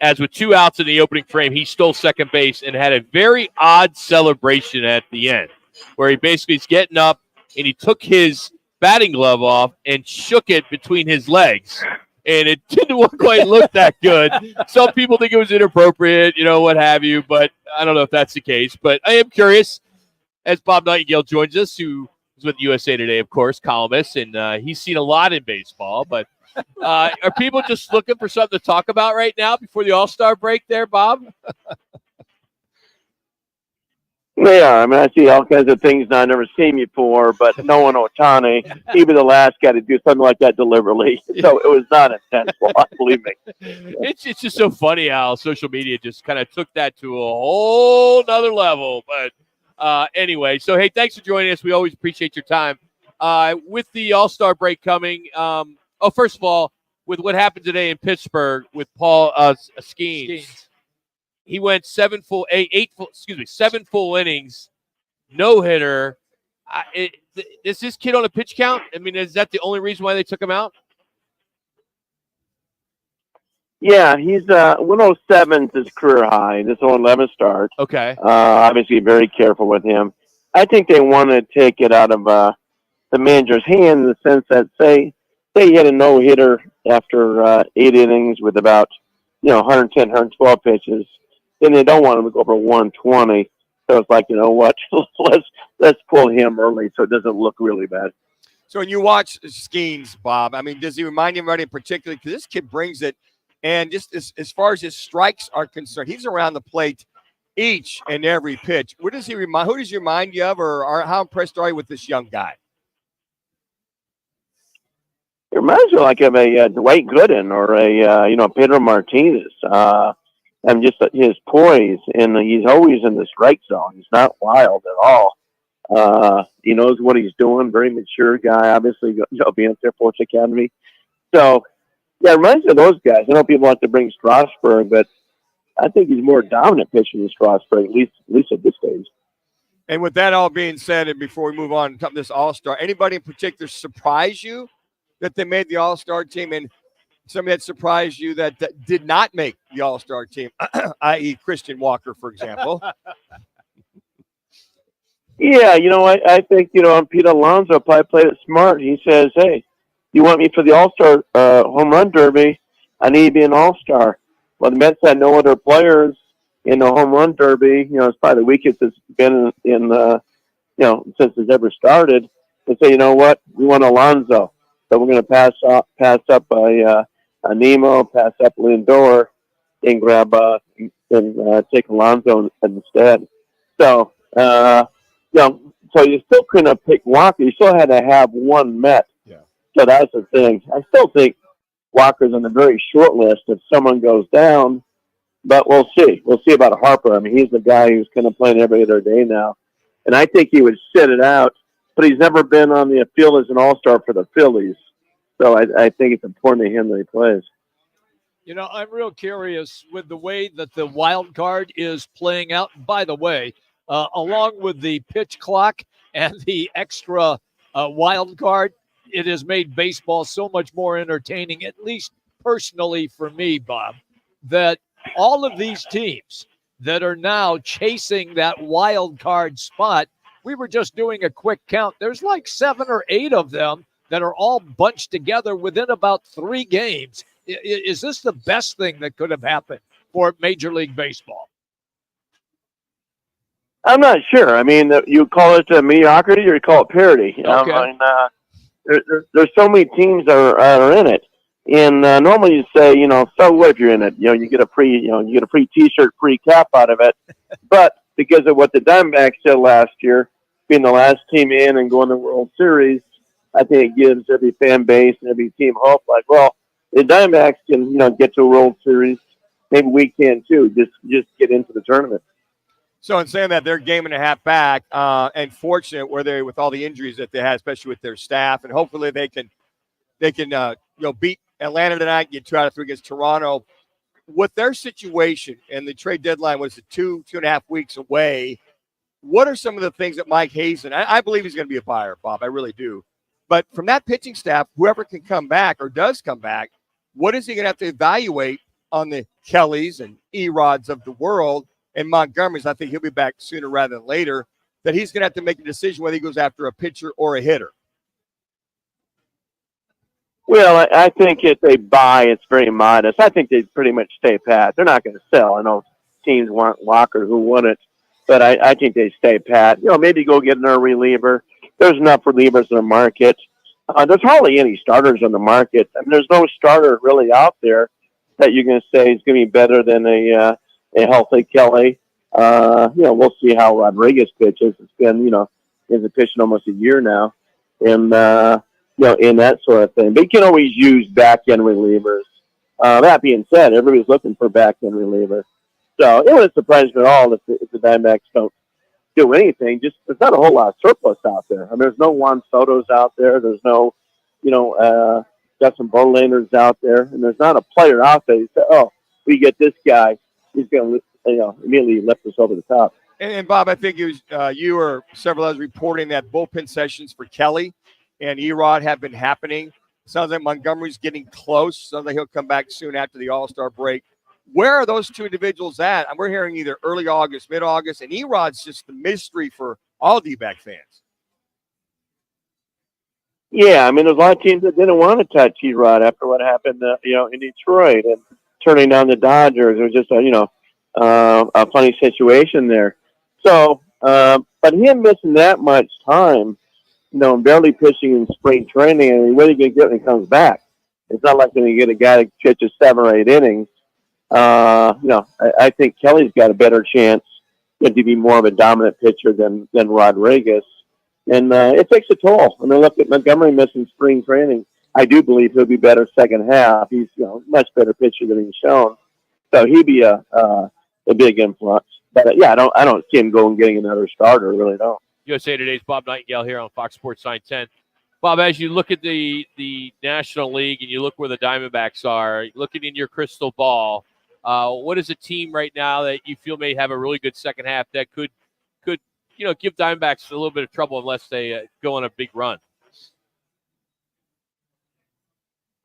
as with 2 outs in the opening frame, he stole second base and had a very odd celebration at the end, where he basically is getting up and he took his batting glove off and shook it between his legs. And it didn't quite look that good. Some people think it was inappropriate, what have you, but I don't know if that's the case. But I am curious, as Bob Nightengale joins us, who is with USA Today, of course, columnist, and he's seen a lot in baseball. But are people just looking for something to talk about right now before the All-Star break there, Bob? They are. I mean, I see all kinds of things I've never seen before, but knowing Ohtani, he was the last guy to do something like that deliberately. So it was not intentional, believe me. It's just so funny how social media just kind of took that to a whole nother level. But anyway, so, hey, thanks for joining us. We always appreciate your time. With the All-Star break coming, first of all, with what happened today in Pittsburgh with Paul Skenes. He went 7 full innings, no hitter. Is this kid on a pitch count? I mean, is that the only reason why they took him out? Yeah, he's 107 is his career high. This is 11 start. Okay. Obviously, very careful with him. I think they want to take it out of the manager's hand in the sense that say he had a no hitter after 8 innings with about 110, 112 pitches. Then they don't want him to go over 120. So it's like, you know what, let's pull him early so it doesn't look really bad. So when you watch Skenes, Bob, I mean, does he remind you of anybody in particular? Because this kid brings it, and just as far as his strikes are concerned, he's around the plate each and every pitch. Who does he remind you of, or how impressed are you with this young guy? It reminds me like of a Dwight Gooden or a Pedro Martinez. And just his poise, and he's always in the strike zone. He's not wild at all. He knows what he's doing. Very mature guy, obviously, being at Air Force Academy. So, yeah, it reminds me of those guys. I know people like to bring Strasburg, but I think he's more dominant pitcher than Strasburg, at least at this stage. And with that all being said, and before we move on to this All-Star, anybody in particular surprise you that they made the All-Star team? And somebody that surprised you that did not make the All-Star team, i.e. Christian Walker, for example? Yeah, I think, Pete Alonso probably played it smart. He says, hey, you want me for the All-Star home run derby? I need to be an All-Star. Well, the Mets had no other players in the home run derby. It's probably the weakest it's been in since it's ever started. They say, you know what? We want Alonso. So we're going to pass up a Nemo, pass up Lindor, and grab and take Alonso instead. So so you still couldn't have picked Walker. You still had to have one Met. Yeah. So that's the thing. I still think Walker's on the very short list if someone goes down, but we'll see. We'll see about Harper. I mean, he's the guy who's kind of playing every other day now, and I think he would sit it out. But he's never been on the field as an All-Star for the Phillies. So I think it's important to him that he plays. I'm real curious with the way that the wild card is playing out. By the way, along with the pitch clock and the extra wild card, it has made baseball so much more entertaining, at least personally for me, Bob, that all of these teams that are now chasing that wild card spot, we were just doing a quick count. There's like 7 or 8 of them that are all bunched together within about 3 games. Is this the best thing that could have happened for Major League Baseball? I'm not sure. I mean, you call it mediocrity or you call it parity. Okay. There's so many teams that are in it. And normally you say, so what if you're in it? You get a free T-shirt, free cap out of it. But because of what the Diamondbacks did last year, being the last team in and going to the World Series, I think it gives every fan base and every team hope. Like, well, the Diamondbacks can, get to a World Series. Maybe we can too. Just get into the tournament. So in saying that, they're a game and a half back, and fortunate with all the injuries that they had, especially with their staff, and hopefully they can beat Atlanta tonight, get 2 out of 3 against Toronto. With their situation and the trade deadline was 2.5 weeks away, what are some of the things that Mike Hazen? I believe he's going to be a buyer, Bob. I really do. But from that pitching staff, whoever can come back or does come back, what is he going to have to evaluate on the Kellys and Erods of the world and Montgomery's. I think he'll be back sooner rather than later. That he's going to have to make a decision whether he goes after a pitcher or a hitter. Well, I think if they buy, it's very modest. I think they pretty much stay pat. They're not going to sell. I know teams want Walker, who wouldn't, but I think they stay pat. Maybe go get another reliever. There's enough relievers in the market. There's hardly any starters on the market. I mean, there's no starter really out there that you're going to say is going to be better than a healthy Kelly. We'll see how Rodriguez pitches. It's been, he's been pitching almost a year now. And, in that sort of thing. But you can always use back-end relievers. That being said, everybody's looking for back-end relievers. So it wouldn't surprise me at all if the Diamondbacks don't do anything. Just there's not a whole lot of surplus out there. I mean, there's no Juan Soto's out there. There's no, Justin Verlander's out there. And there's not a player out there you say, oh, we get this guy, he's going to immediately lift us over the top. And Bob, I think you or several others reporting that bullpen sessions for Kelly and Erod have been happening. Sounds like Montgomery's getting close. Sounds like he'll come back soon after the All-Star break. Where are those two individuals at? We're hearing either early August, mid-August, and Erod's just the mystery for all DBack fans. Yeah, I mean, there's a lot of teams that didn't want to touch Erod after what happened, in Detroit and turning down the Dodgers. It was just a funny situation there. So, but him missing that much time, barely pitching in spring training, and what are you going to get when he comes back? It's not like going to get a guy that pitches 7 or 8 innings. I think Kelly's got a better chance to be more of a dominant pitcher than Rodriguez. And it takes a toll. I mean, look at Montgomery missing spring training. I do believe he'll be better second half. He's much better pitcher than he's shown. So he'd be a big influence. But, I don't see him going and getting another starter. I really don't. USA Today's Bob Nightengale here on Fox Sports 910. Bob, as you look at the National League and you look where the Diamondbacks are, looking in your crystal ball, what is a team right now that you feel may have a really good second half that could give Diamondbacks a little bit of trouble unless they go on a big run?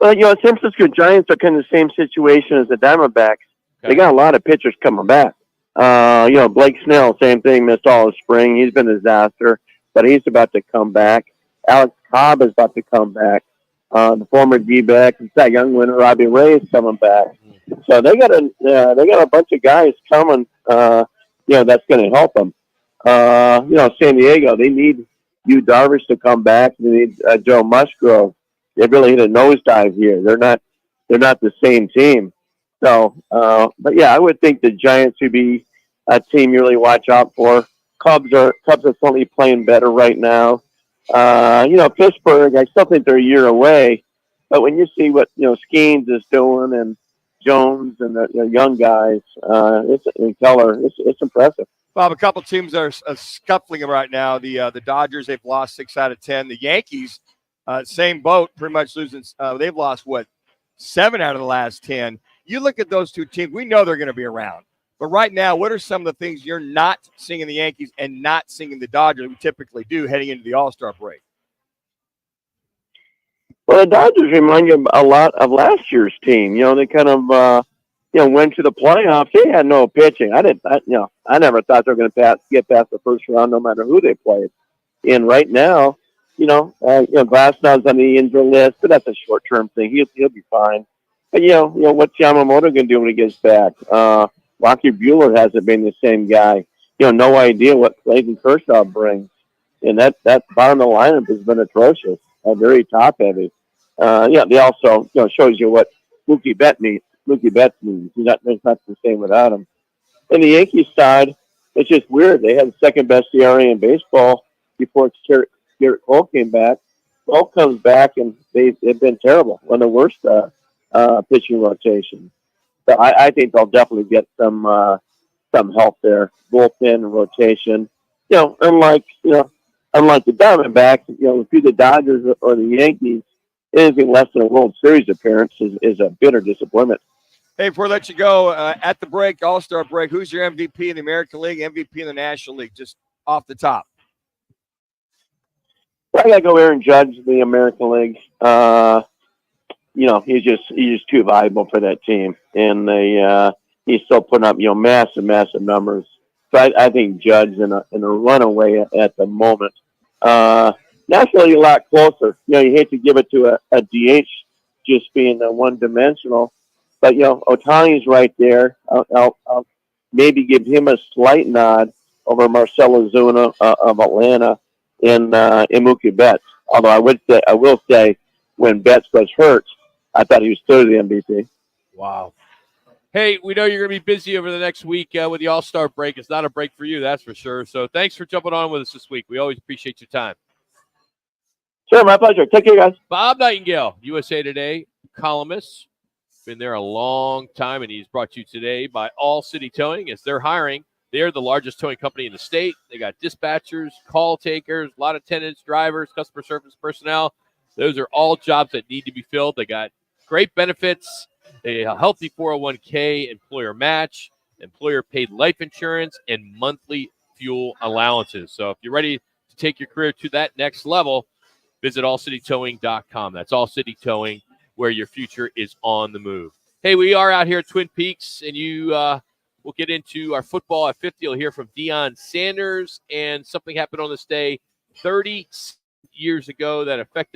Well, San Francisco Giants are kind of the same situation as the Diamondbacks. Okay. They got a lot of pitchers coming back. Blake Snell, same thing, missed all of spring. He's been a disaster, but he's about to come back. Alex Cobb is about to come back. The former D-back, that young winner, Robbie Ray, is coming back. So they got a bunch of guys coming, that's going to help them. San Diego, they need Yu Darvish to come back. They need Joe Musgrove. They really hit a nosedive here. They're not the same team. So, I would think the Giants would be a team you really watch out for. Cubs are certainly playing better right now. Pittsburgh, I still think they're a year away. But when you see what Skenes is doing and Jones and the young guys, it's impressive. Bob, a couple teams are scuffling right now. The Dodgers, they've lost 6 out of 10. The Yankees, same boat, pretty much losing. They've lost 7 out of the last 10. You look at those two teams, we know they're going to be around. But right now, what are some of the things you're not seeing in the Yankees and not seeing in the Dodgers we typically do heading into the All-Star break? Well, the Dodgers remind you a lot of last year's team. They kind of, went to the playoffs. They had no pitching. I never thought they were going to get past the first round no matter who they played. And right now, Glasnow's on the injury list, but that's a short-term thing. He'll be fine. But, what's Yamamoto going to do when he gets back? Rocky Buehler hasn't been the same guy. No idea what Clayton Kershaw brings. And that bottom of the lineup has been atrocious, very top-heavy. They also, shows you what Mookie Betts means. He's not the same without him. And the Yankees side, it's just weird. They had the second-best ERA in baseball before Garrett Cole came back. Cole comes back, and they've been terrible. One of the worst pitching rotation. So I think they'll definitely get some help there, bullpen and rotation. Unlike the Diamondbacks, if you're the Dodgers or the Yankees, anything less than a World Series appearance is a bitter disappointment. Hey, before I let you go, at the break, All-Star break, who's your MVP in the American League, MVP in the National League, just off the top? I got to go Aaron Judge in the American League. he's just too valuable for that team, and he's still putting up massive numbers. So I think Judd's in a runaway at the moment. Not really a lot closer. You hate to give it to a DH just being one dimensional, but Otani's right there. I'll maybe give him a slight nod over Marcell Ozuna of Atlanta and Mookie Betts. Although I will say, when Betts was hurt, I thought he was still the MVP. Wow. Hey, we know you're going to be busy over the next week with the All-Star break. It's not a break for you, that's for sure. So thanks for jumping on with us this week. We always appreciate your time. Sure, my pleasure. Take care, guys. Bob Nightengale, USA Today columnist. Been there a long time, and he's brought you today by All City Towing. As they're hiring, they're the largest towing company in the state. They got dispatchers, call takers, a lot of attendants, drivers, customer service personnel. Those are all jobs that need to be filled. They got great benefits, a healthy 401k employer match, employer-paid life insurance, and monthly fuel allowances. So if you're ready to take your career to that next level, visit allcitytowing.com. That's All City Towing, where your future is on the move. Hey, we are out here at Twin Peaks, and we'll get into our football at 50. You'll hear from Deion Sanders, and something happened on this day 30 years ago that affected